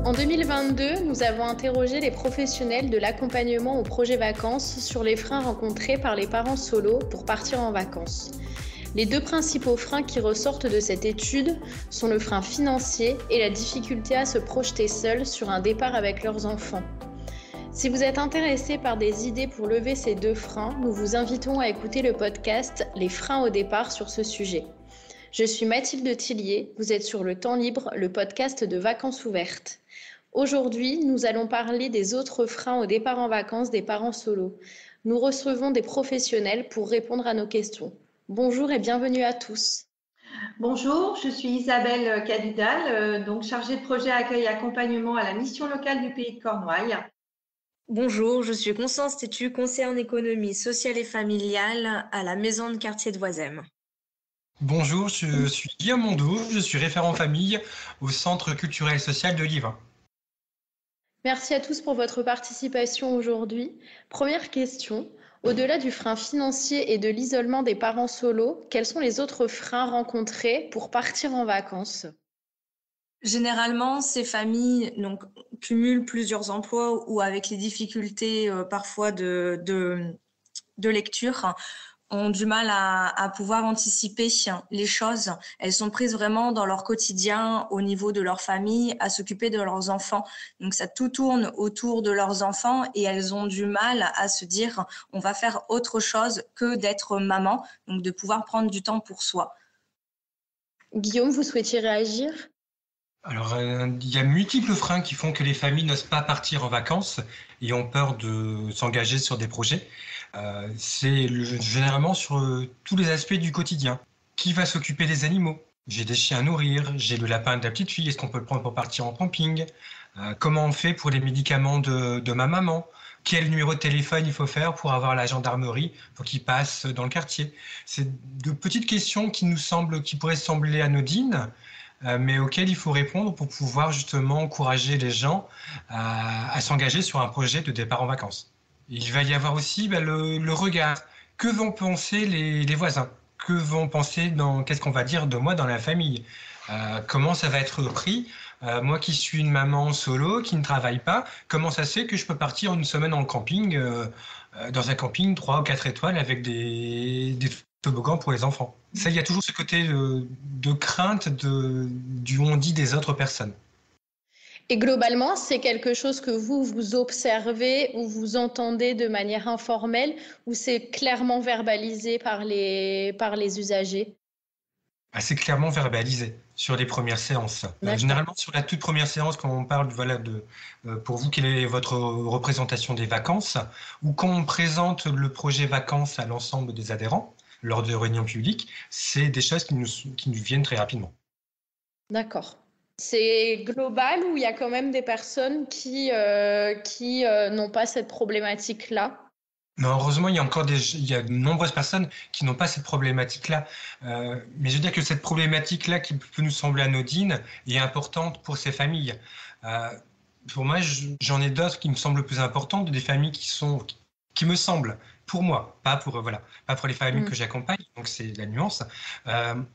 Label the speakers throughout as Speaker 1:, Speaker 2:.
Speaker 1: En 2022, nous avons interrogé les professionnels de l'accompagnement au projet vacances sur les freins rencontrés par les parents solos pour partir en vacances. Les deux principaux freins qui ressortent de cette étude sont le frein financier et la difficulté à se projeter seul sur un départ avec leurs enfants. Si vous êtes intéressé par des idées pour lever ces deux freins, nous vous invitons à écouter le podcast Les freins au départ sur ce sujet. Je suis Mathilde Tillier, vous êtes sur Le Temps Libre, le podcast de Vacances Ouvertes. Aujourd'hui, nous allons parler des autres freins au départ en vacances des parents solos. Nous recevons des professionnels pour répondre à nos questions. Bonjour et bienvenue à tous.
Speaker 2: Bonjour, je suis Isabelle Cadudal, chargée de projet accueil et accompagnement à la mission locale du Pays de Cornouailles.
Speaker 3: Bonjour, je suis Constance Tétu, conseillère en économie sociale et familiale à la maison de quartier de Voisem.
Speaker 4: Bonjour, je suis Guillaume Mondou, je suis référent famille au Centre culturel et social de Livres.
Speaker 1: Merci à tous pour votre participation aujourd'hui. Première question, au-delà du frein financier et de l'isolement des parents solos, quels sont les autres freins rencontrés pour partir en vacances ?
Speaker 3: Généralement, ces familles cumulent plusieurs emplois ou avec les difficultés parfois de lecture, ont du mal à pouvoir anticiper les choses. Elles sont prises vraiment dans leur quotidien, au niveau de leur famille, à s'occuper de leurs enfants. Donc ça tout tourne autour de leurs enfants et elles ont du mal à se dire on va faire autre chose que d'être maman, donc de pouvoir prendre du temps pour soi.
Speaker 1: Guillaume, vous souhaitiez réagir ?
Speaker 4: Alors, il y a multiples freins qui font que les familles n'osent pas partir en vacances et ont peur de s'engager sur des projets. C'est généralement sur tous les aspects du quotidien. Qui va s'occuper des animaux ? J'ai des chiens à nourrir, j'ai le lapin de la petite fille, est-ce qu'on peut le prendre pour partir en camping ? Comment on fait pour les médicaments de ma maman ? Quel numéro de téléphone il faut faire pour avoir la gendarmerie pour qu'il passe dans le quartier ? C'est de petites questions qui pourraient sembler anodines, mais auxquelles il faut répondre pour pouvoir justement encourager les gens à s'engager sur un projet de départ en vacances. Il va y avoir aussi le regard. Que vont penser les voisins ? Que vont penser qu'est-ce qu'on va dire de moi dans la famille ? Comment ça va être pris ? Moi qui suis une maman solo, qui ne travaille pas, comment ça se fait que je peux partir une semaine en camping, dans un camping 3 ou 4 étoiles avec des toboggans pour les enfants ? Ça, il y a toujours ce côté de crainte du on-dit des autres personnes.
Speaker 1: Et globalement, c'est quelque chose que vous observez ou vous entendez de manière informelle ou c'est clairement verbalisé par les usagers ?
Speaker 4: C'est clairement verbalisé sur les premières séances. Généralement, sur la toute première séance, quand on parle pour vous, quelle est votre représentation des vacances, ou quand on présente le projet vacances à l'ensemble des adhérents lors de réunions publiques, c'est des choses qui nous viennent très rapidement.
Speaker 1: D'accord. C'est global ou il y a quand même des personnes qui n'ont pas cette problématique-là ?
Speaker 4: Non, heureusement, il y a de nombreuses personnes qui n'ont pas cette problématique-là. Mais je veux dire que cette problématique-là qui peut nous sembler anodine est importante pour ces familles. Pour moi, j'en ai d'autres qui me semblent plus importantes, des familles qui me semblent, pour moi, pas pour les familles que j'accompagne, donc c'est la nuance.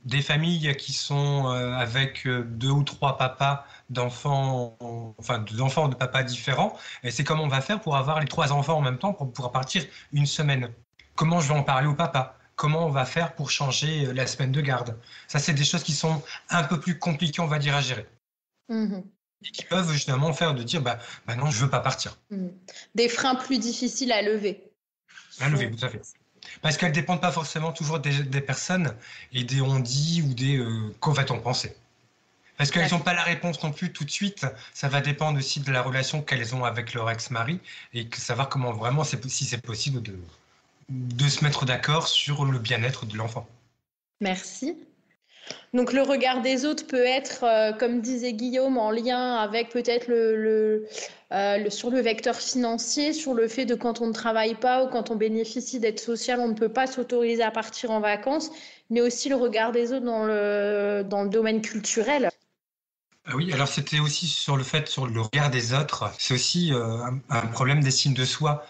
Speaker 4: Des familles qui sont avec 2 ou 3 papas d'enfants de papas différents, et c'est comment on va faire pour avoir les 3 enfants en même temps pour pouvoir partir une semaine. Comment je vais en parler au papa ? Comment on va faire pour changer la semaine de garde ? Ça, c'est des choses qui sont un peu plus compliquées, on va dire, à gérer. Et qui peuvent justement faire de dire non, je veux pas partir.
Speaker 1: Des freins plus difficiles à lever.
Speaker 4: À lever, tout à fait. Parce qu'elles ne dépendent pas forcément toujours des personnes et des on-dit ou des qu'en va-t-on penser. Parce qu'elles n'ont pas la réponse non plus tout de suite. Ça va dépendre aussi de la relation qu'elles ont avec leur ex-mari et savoir comment vraiment, si c'est possible de se mettre d'accord sur le bien-être de l'enfant.
Speaker 1: Merci. Donc le regard des autres peut être, comme disait Guillaume, en lien avec peut-être sur le vecteur financier, sur le fait de quand on ne travaille pas ou quand on bénéficie d'aide sociale, on ne peut pas s'autoriser à partir en vacances, mais aussi le regard des autres dans le domaine culturel.
Speaker 4: Oui, alors c'était aussi sur le regard des autres. C'est aussi un problème d'estime de soi.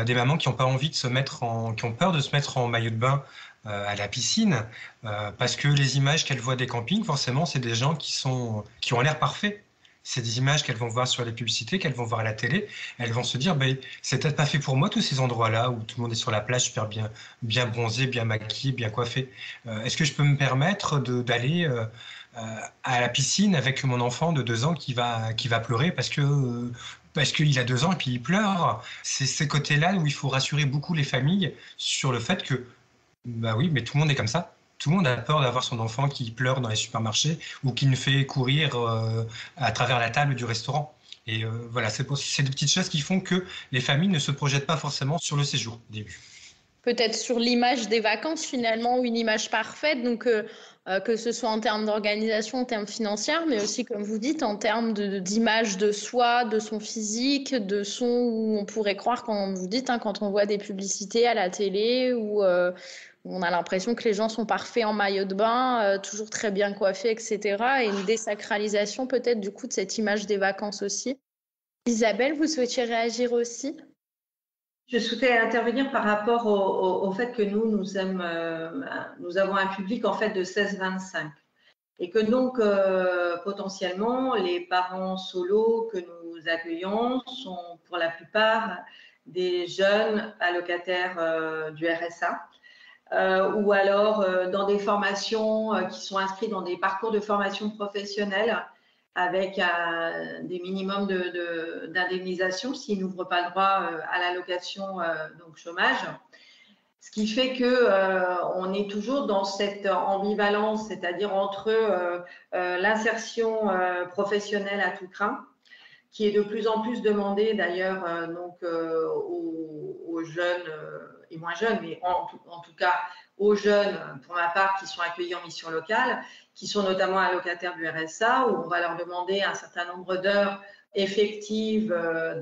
Speaker 4: Des mamans qui n'ont pas envie qui ont peur de se mettre en maillot de bain à la piscine, parce que les images qu'elles voient des campings, forcément, c'est des gens qui ont l'air parfaits. ces images qu'elles vont voir sur les publicités, qu'elles vont voir à la télé, elles vont se dire c'est peut-être pas fait pour moi tous ces endroits-là où tout le monde est sur la plage super bien bronzé, bien maquillé, bien coiffé. Est-ce que je peux me permettre d'aller à la piscine avec mon enfant de 2 ans qui va pleurer parce qu'il a 2 ans et puis il pleure? C'est ces côtés-là où il faut rassurer beaucoup les familles sur le fait que oui, mais tout le monde est comme ça. Tout le monde a peur d'avoir son enfant qui pleure dans les supermarchés ou qui ne fait courir à travers la table du restaurant. Et voilà, c'est des petites choses qui font que les familles ne se projettent pas forcément sur le séjour au début.
Speaker 1: Peut-être sur l'image des vacances finalement, ou une image parfaite, donc que ce soit en termes d'organisation, en termes financiers, mais aussi comme vous dites, en termes d'image de soi, de son physique, de son, où on pourrait croire quand vous dites, quand on voit des publicités à la télé où on a l'impression que les gens sont parfaits en maillot de bain, toujours très bien coiffés, etc. Et une désacralisation peut-être du coup de cette image des vacances aussi. Isabelle, vous souhaitiez réagir aussi ?
Speaker 2: Je souhaitais intervenir par rapport au fait que nous avons un public en fait de 16-25 et que donc potentiellement les parents solos que nous accueillons sont pour la plupart des jeunes allocataires du RSA. Ou alors dans des formations qui sont inscrites dans des parcours de formation professionnelle avec des minimums d'indemnisation s'ils n'ouvrent pas le droit à l'allocation donc chômage. Ce qui fait qu'on est toujours dans cette ambivalence, c'est-à-dire entre l'insertion professionnelle à tout crin, qui est de plus en plus demandée d'ailleurs aux jeunes et moins jeunes, mais en tout cas aux jeunes, pour ma part, qui sont accueillis en mission locale, qui sont notamment allocataires du RSA, où on va leur demander un certain nombre d'heures effectives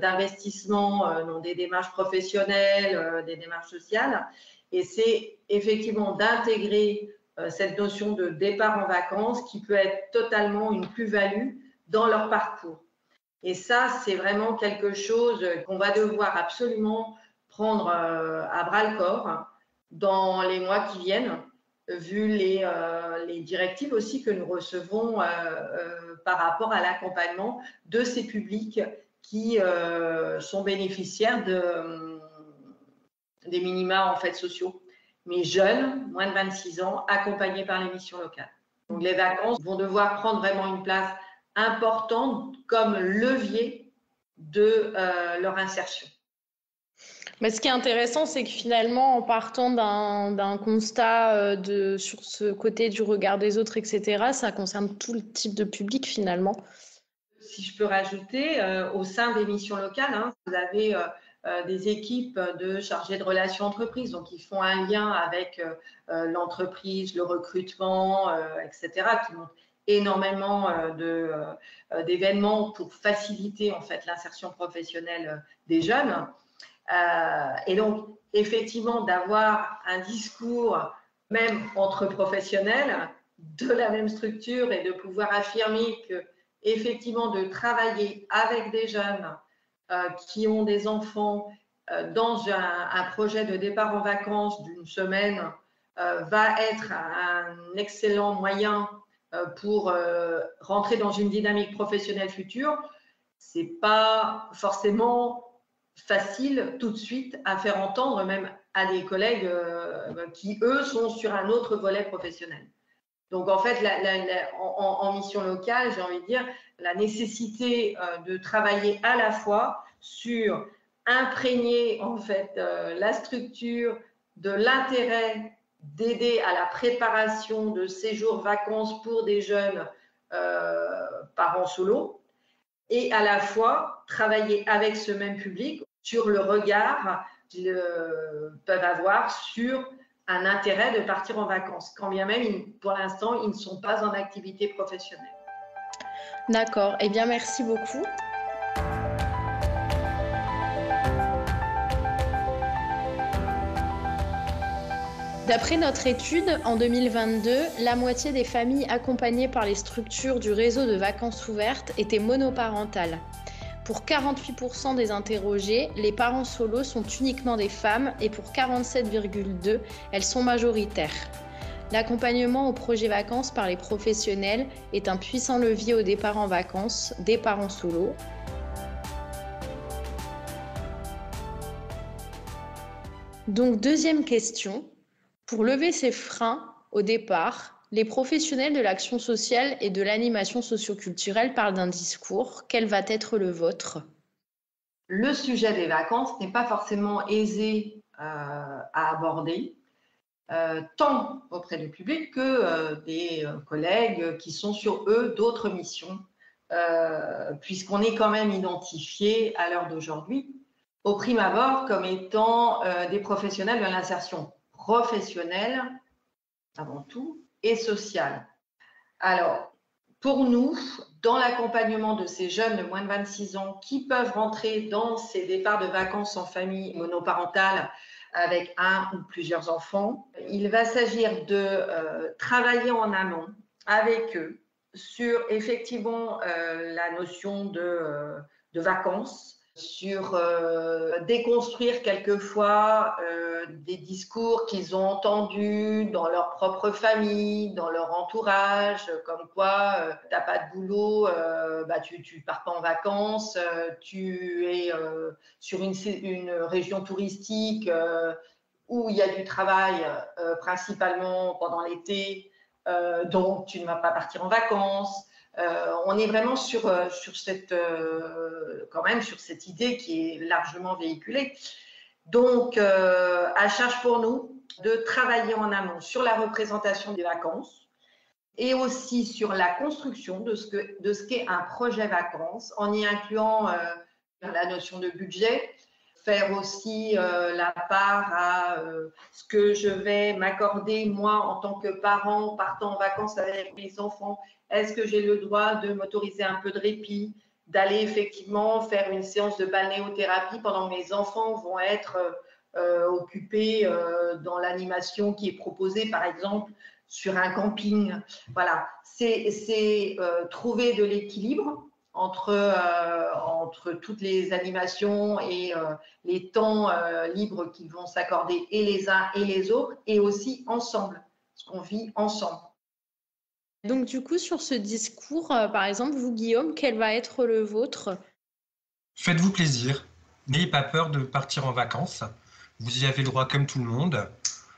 Speaker 2: d'investissement dans des démarches professionnelles, des démarches sociales. Et c'est effectivement d'intégrer cette notion de départ en vacances qui peut être totalement une plus-value dans leur parcours. Et ça, c'est vraiment quelque chose qu'on va devoir absolument prendre à bras-le-corps dans les mois qui viennent, vu les directives aussi que nous recevons par rapport à l'accompagnement de ces publics qui sont bénéficiaires des minima en fait sociaux, mais jeunes, moins de 26 ans, accompagnés par les missions locales. Donc les vacances vont devoir prendre vraiment une place importante comme levier de leur insertion.
Speaker 1: Mais ce qui est intéressant, c'est que finalement, en partant d'un constat sur ce côté du regard des autres, etc., ça concerne tout le type de public finalement.
Speaker 2: Si je peux rajouter, au sein des missions locales, vous avez des équipes de chargés de relations entreprises, donc ils font un lien avec l'entreprise, le recrutement, etc., qui montrent énormément d'événements pour faciliter en fait l'insertion professionnelle des jeunes. Et donc, effectivement, d'avoir un discours, même entre professionnels, de la même structure et de pouvoir affirmer que, effectivement, de travailler avec des jeunes qui ont des enfants dans un projet de départ en vacances d'une semaine va être un excellent moyen pour rentrer dans une dynamique professionnelle future. C'est pas forcément facile tout de suite à faire entendre, même à des collègues qui, eux, sont sur un autre volet professionnel. Donc, en fait, en mission locale, j'ai envie de dire, la nécessité de travailler à la fois sur imprégner, en fait, la structure de l'intérêt d'aider à la préparation de séjours vacances pour des jeunes parents solos, et à la fois travailler avec ce même public sur le regard qu'ils peuvent avoir sur un intérêt de partir en vacances, quand bien même, pour l'instant, ils ne sont pas en activité professionnelle.
Speaker 1: D'accord. Eh bien, merci beaucoup. D'après notre étude, en 2022, la moitié des familles accompagnées par les structures du réseau de vacances ouvertes étaient monoparentales. Pour 48% des interrogés, les parents solos sont uniquement des femmes et pour 47,2%, elles sont majoritaires. L'accompagnement au projet vacances par les professionnels est un puissant levier au départ en vacances des parents solo. Donc, deuxième question. Pour lever ces freins au départ, les professionnels de l'action sociale et de l'animation socioculturelle parlent d'un discours. Quel va être le vôtre?
Speaker 2: Le sujet des vacances n'est pas forcément aisé à aborder, tant auprès du public que des collègues qui sont sur eux d'autres missions, puisqu'on est quand même identifié à l'heure d'aujourd'hui, au prime abord, comme étant des professionnels de l'insertion professionnelle, avant tout, et sociale. Alors, pour nous, dans l'accompagnement de ces jeunes de moins de 26 ans qui peuvent rentrer dans ces départs de vacances en famille monoparentale avec un ou plusieurs enfants, il va s'agir de travailler en amont avec eux sur effectivement la notion de vacances, sur déconstruire quelquefois des discours qu'ils ont entendus dans leur propre famille, dans leur entourage, comme quoi t'as pas de boulot, tu pars pas en vacances, tu es sur une région touristique où il y a du travail principalement pendant l'été, donc tu ne vas pas partir en vacances. On est vraiment sur cette idée qui est largement véhiculée. Donc, à charge pour nous de travailler en amont sur la représentation des vacances et aussi sur la construction de ce qu'est un projet vacances, en y incluant la notion de budget, faire aussi la part à ce que je vais m'accorder moi en tant que parent partant en vacances avec mes enfants. Est-ce que j'ai le droit de m'autoriser un peu de répit, d'aller effectivement faire une séance de balnéothérapie pendant que mes enfants vont être occupés dans l'animation qui est proposée, par exemple, sur un camping. Voilà, c'est trouver de l'équilibre entre toutes les animations et les temps libres qu'ils vont s'accorder et les uns et les autres, et aussi ensemble, ce qu'on vit ensemble.
Speaker 1: Donc du coup, sur ce discours, par exemple, vous, Guillaume, quel va être le vôtre?
Speaker 4: Faites-vous plaisir. N'ayez pas peur de partir en vacances. Vous y avez le droit comme tout le monde.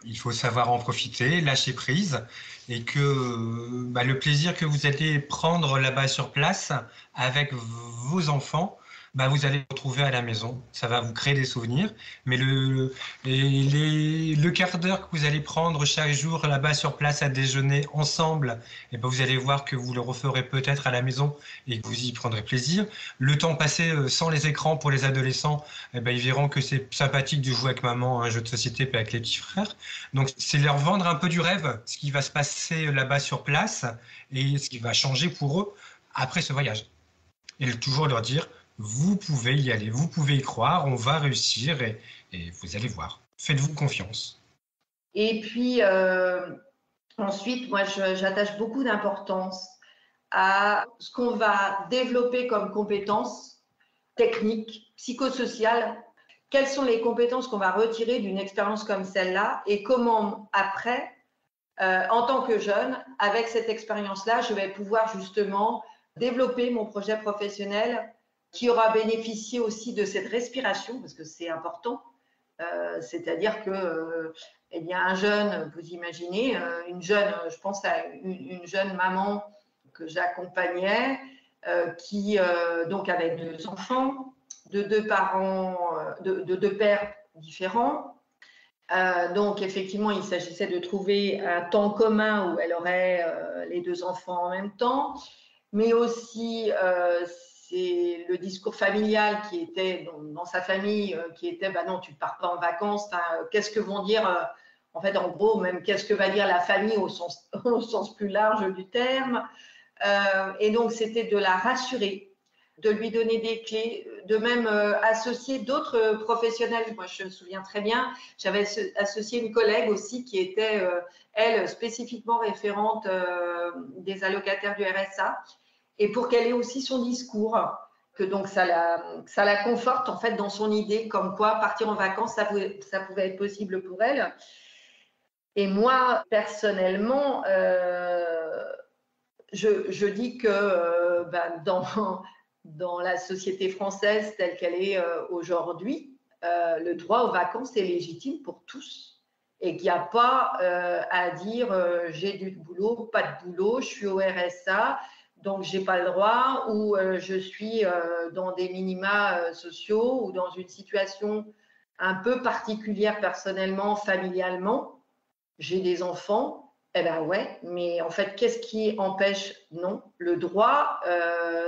Speaker 4: Il faut savoir en profiter, lâcher prise, et que le plaisir que vous allez prendre là-bas sur place avec vos enfants, vous allez le retrouver à la maison. Ça va vous créer des souvenirs, mais le quart d'heure que vous allez prendre chaque jour là-bas sur place à déjeuner ensemble, vous allez voir que vous le referez peut-être à la maison et que vous y prendrez plaisir. Le temps passé sans les écrans pour les adolescents, ils verront que c'est sympathique de jouer avec maman à un jeu de société avec les petits frères. Donc c'est leur vendre un peu du rêve, ce qui va se passer là-bas sur place et ce qui va changer pour eux après ce voyage. Et toujours leur dire, vous pouvez y aller, vous pouvez y croire, on va réussir et vous allez voir. Faites-vous confiance.
Speaker 2: Et puis ensuite, moi j'attache beaucoup d'importance à ce qu'on va développer comme compétences techniques, psychosociales. Quelles sont les compétences qu'on va retirer d'une expérience comme celle-là et comment après, en tant que jeune, avec cette expérience-là, je vais pouvoir justement développer mon projet professionnel qui aura bénéficié aussi de cette respiration, parce que c'est important. C'est-à-dire que un jeune, vous imaginez, je pense à une jeune maman que j'accompagnais, qui donc avait 2 enfants, de 2 parents, de 2 pères différents. Donc effectivement, il s'agissait de trouver un temps commun où elle aurait les 2 enfants en même temps, mais aussi c'est le discours familial qui était dans sa famille, qui était non, tu ne pars pas en vacances, qu'est-ce que vont dire, en fait, en gros, même qu'est-ce que va dire la famille au sens plus large du terme. Et donc, c'était de la rassurer, de lui donner des clés, de même associer d'autres professionnels. Moi, je me souviens très bien, j'avais associé une collègue aussi qui était, elle, spécifiquement référente des allocataires du RSA, et pour qu'elle ait aussi son discours, que donc ça la conforte en fait dans son idée, comme quoi partir en vacances, ça pouvait être possible pour elle. Et moi, personnellement, je dis que dans la société française telle qu'elle est aujourd'hui, le droit aux vacances est légitime pour tous et qu'il n'y a pas à dire j'ai du boulot, pas de boulot, je suis au RSA, donc je n'ai pas le droit, ou je suis dans des minima sociaux ou dans une situation un peu particulière personnellement, familialement. J'ai des enfants, eh ben ouais, mais en fait, qu'est-ce qui empêche? Non, le droit,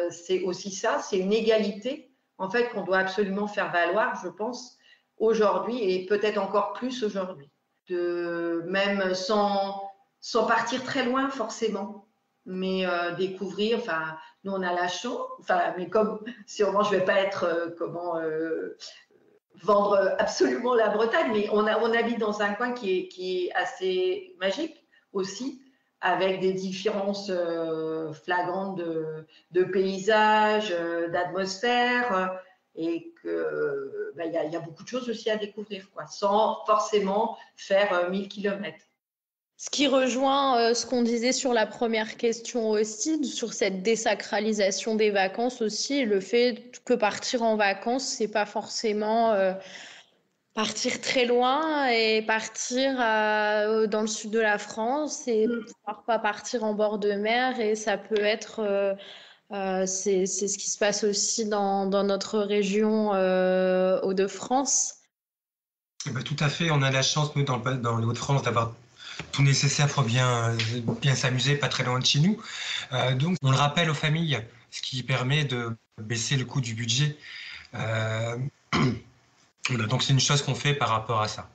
Speaker 2: c'est aussi ça, c'est une égalité, en fait, qu'on doit absolument faire valoir, je pense, aujourd'hui et peut-être encore plus aujourd'hui. Même sans partir très loin, forcément, mais découvrir, enfin, nous, on a la chance, enfin, mais comme sûrement, je ne vais pas être, vendre absolument la Bretagne, mais on habite dans un coin qui est assez magique aussi, avec des différences flagrantes de paysages, d'atmosphère, et que y a beaucoup de choses aussi à découvrir, quoi, sans forcément faire 1000 kilomètres.
Speaker 1: Ce qui rejoint ce qu'on disait sur la première question aussi, sur cette désacralisation des vacances aussi, le fait que partir en vacances, c'est pas forcément partir très loin et partir dans le sud de la France et pouvoir pas partir en bord de mer. Et ça peut être, c'est ce qui se passe aussi dans notre région Hauts-de-France.
Speaker 4: Tout à fait, on a la chance, nous, dans les Hauts-de-France, d'avoir tout nécessaire pour bien s'amuser, pas très loin de chez nous. Donc, on le rappelle aux familles, ce qui permet de baisser le coût du budget. Donc, c'est une chose qu'on fait par rapport à ça.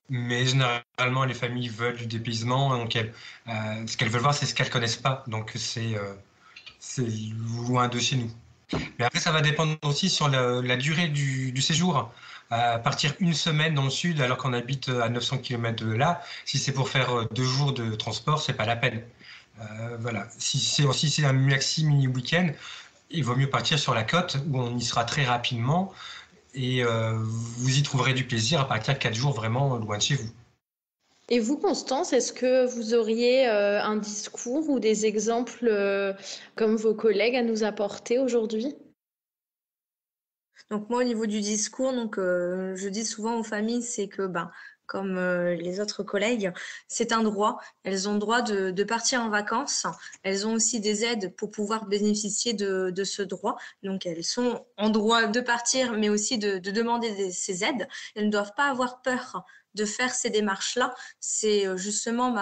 Speaker 4: Mais généralement, les familles veulent du dépaysement. Donc, ce qu'elles veulent voir, c'est ce qu'elles ne connaissent pas. Donc, c'est loin de chez nous. Mais après, ça va dépendre aussi sur la durée du séjour. Partir une semaine dans le sud alors qu'on habite à 900 km de là, si c'est pour faire 2 jours de transport, c'est pas la peine. Voilà. Si c'est un maxi mini week-end, il vaut mieux partir sur la côte où on y sera très rapidement et vous y trouverez du plaisir à partir de 4 jours vraiment loin de chez vous.
Speaker 1: Et vous, Constance, est-ce que vous auriez un discours ou des exemples comme vos collègues à nous apporter aujourd'hui?
Speaker 3: Donc moi, au niveau du discours, je dis souvent aux familles, c'est que comme les autres collègues, c'est un droit. Elles ont le droit de partir en vacances. Elles ont aussi des aides pour pouvoir bénéficier de ce droit. Donc elles sont en droit de partir, mais aussi de demander ces aides. Elles ne doivent pas avoir peur de faire ces démarches-là. C'est justement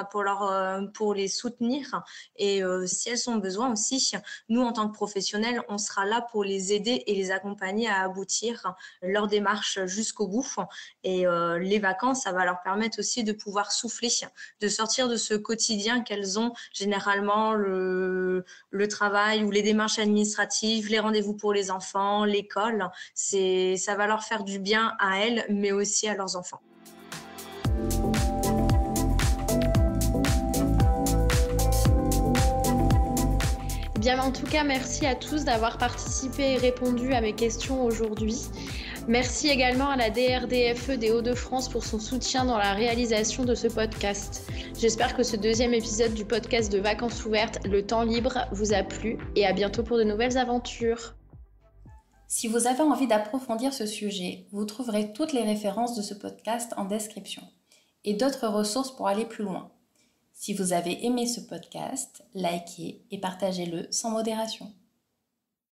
Speaker 3: pour les soutenir. Et si elles ont besoin aussi, nous, en tant que professionnels, on sera là pour les aider et les accompagner à aboutir leur démarche jusqu'au bout. Et les vacances, ça va leur permettre aussi de pouvoir souffler, de sortir de ce quotidien qu'elles ont généralement, le travail ou les démarches administratives, les rendez-vous pour les enfants, l'école. Ça va leur faire du bien à elles, mais aussi à leurs enfants.
Speaker 1: Bien, en tout cas, merci à tous d'avoir participé et répondu à mes questions aujourd'hui. Merci également à la DRDFE des Hauts-de-France pour son soutien dans la réalisation de ce podcast. J'espère que ce 2e épisode du podcast de Vacances ouvertes, le temps libre, vous a plu et à bientôt pour de nouvelles aventures.
Speaker 5: Si vous avez envie d'approfondir ce sujet, vous trouverez toutes les références de ce podcast en description et d'autres ressources pour aller plus loin. Si vous avez aimé ce podcast, likez et partagez-le sans modération.